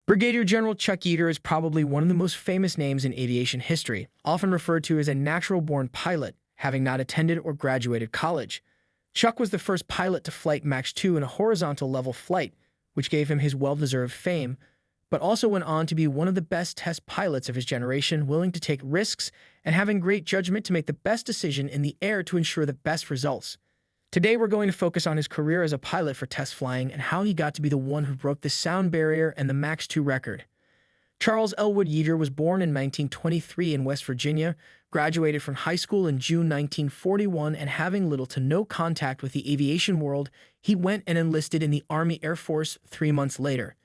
Brigadier General Chuck Yeager is probably one of the most famous names in aviation history, often referred to as a natural-born pilot, having not attended or graduated college. Chuck was the first pilot to flight Mach 2 in a horizontal level flight, which gave him his well-deserved fame, but also went on to be one of the best test pilots of his generation, willing to take risks and having great judgment to make the best decision in the air to ensure the best results. Today, we're going to focus on his career as a pilot for test flying and how he got to be the one who broke the sound barrier and the Mach 2 record. Charles Elwood Yeager was born in 1923 in West Virginia, graduated from high school in June 1941, and having little to no contact with the aviation world, he went and enlisted in the Army Air Force 3 months later.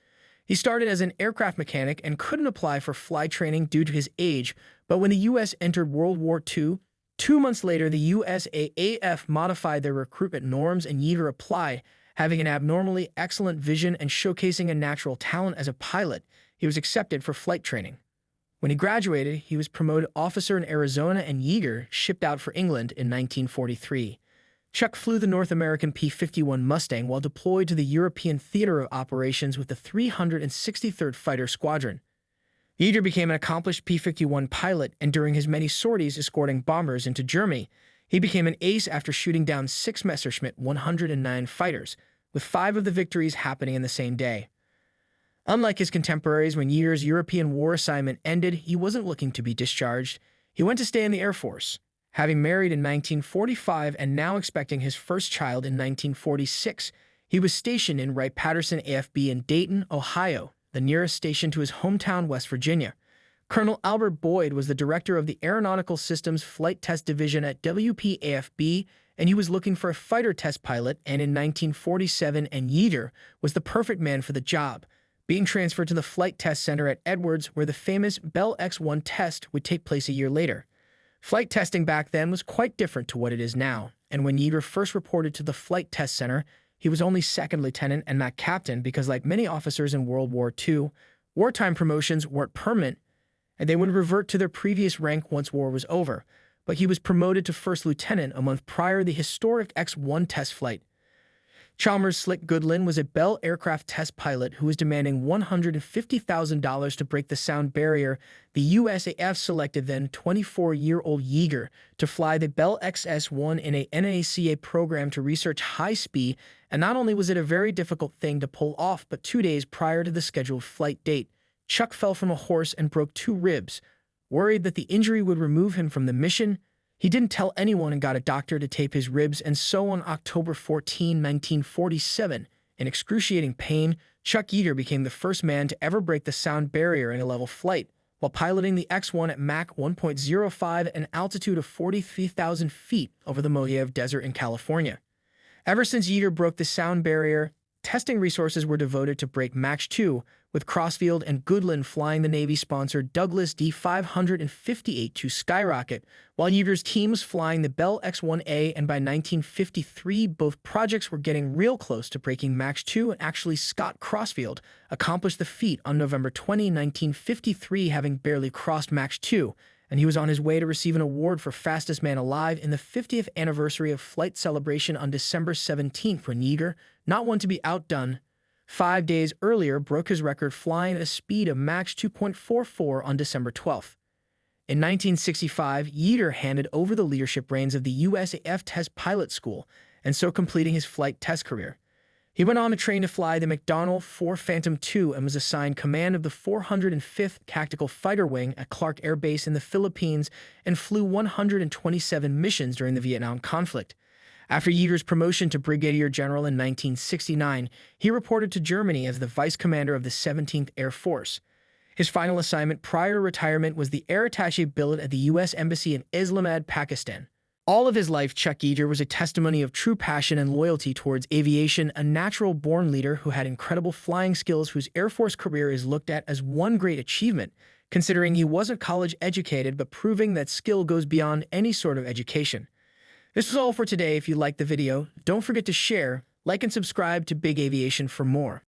He started as an aircraft mechanic and couldn't apply for flight training due to his age, but when the U.S. entered World War II, 2 months later, the USAAF modified their recruitment norms and Yeager applied. Having an abnormally excellent vision and showcasing a natural talent as a pilot, he was accepted for flight training. When he graduated, he was promoted officer in Arizona and Yeager shipped out for England in 1943. Chuck flew the North American P-51 Mustang while deployed to the European theater of operations with the 363rd Fighter Squadron. Yeager became an accomplished P-51 pilot, and during his many sorties escorting bombers into Germany, he became an ace after shooting down 6 Messerschmitt 109 fighters, with 5 of the victories happening in the same day. Unlike his contemporaries, when Yeager's European war assignment ended, he wasn't looking to be discharged. He went to stay in the Air Force. Having married in 1945 and now expecting his first child in 1946, he was stationed in Wright-Patterson AFB in Dayton, Ohio, the nearest station to his hometown, West Virginia. Colonel Albert Boyd was the director of the Aeronautical Systems Flight Test Division at WPAFB, and he was looking for a fighter test pilot, and in 1947, and Yeager was the perfect man for the job, being transferred to the Flight Test Center at Edwards, where the famous Bell X-1 test would take place a year later. Flight testing back then was quite different to what it is now, and when Yeager first reported to the Flight Test Center, he was only second lieutenant and not captain because, like many officers in World War II, wartime promotions weren't permanent, and they would revert to their previous rank once war was over, but he was promoted to first lieutenant a month prior to the historic X-1 test flight. Chalmers Slick Goodlin was a Bell aircraft test pilot who was demanding $150,000 to break the sound barrier. The USAF selected then 24-year-old Yeager to fly the Bell XS-1 in a NACA program to research high speed, and not only was it a very difficult thing to pull off, but 2 days prior to the scheduled flight date, Chuck fell from a horse and broke 2 ribs. Worried that the injury would remove him from the mission, he didn't tell anyone and got a doctor to tape his ribs, and so on October 14, 1947, in excruciating pain, Chuck Yeager became the first man to ever break the sound barrier in a level flight, while piloting the X-1 at Mach 1.05 at an altitude of 43,000 feet over the Mojave Desert in California. Ever since Yeager broke the sound barrier, testing resources were devoted to break Mach 2, with Crossfield and Goodlin flying the Navy-sponsored Douglas D-558 to skyrocket, while Yeager's team was flying the Bell X-1A, and by 1953, both projects were getting real close to breaking Mach 2, and actually Scott Crossfield accomplished the feat on November 20, 1953, having barely crossed Mach 2, and he was on his way to receive an award for fastest man alive in the 50th anniversary of flight celebration on December 17, when Yeager, not one to be outdone, 5 days earlier broke his record flying at a speed of Mach 2.44 on December 12th. In 1965, Yeager handed over the leadership reins of the USAF Test Pilot School, and so completing his flight test career. He went on to train to fly the McDonnell 4 Phantom II and was assigned command of the 405th Tactical Fighter Wing at Clark Air Base in the Philippines and flew 127 missions during the Vietnam conflict. After Yeager's promotion to Brigadier General in 1969, he reported to Germany as the Vice Commander of the 17th Air Force. His final assignment prior to retirement was the Air Attaché billet at the U.S. Embassy in Islamabad, Pakistan. All of his life, Chuck Yeager was a testimony of true passion and loyalty towards aviation, a natural-born leader who had incredible flying skills, whose Air Force career is looked at as one great achievement, considering he wasn't college-educated, but proving that skill goes beyond any sort of education. This was all for today. If you liked the video, don't forget to share, like, and subscribe to Big Aviation for more.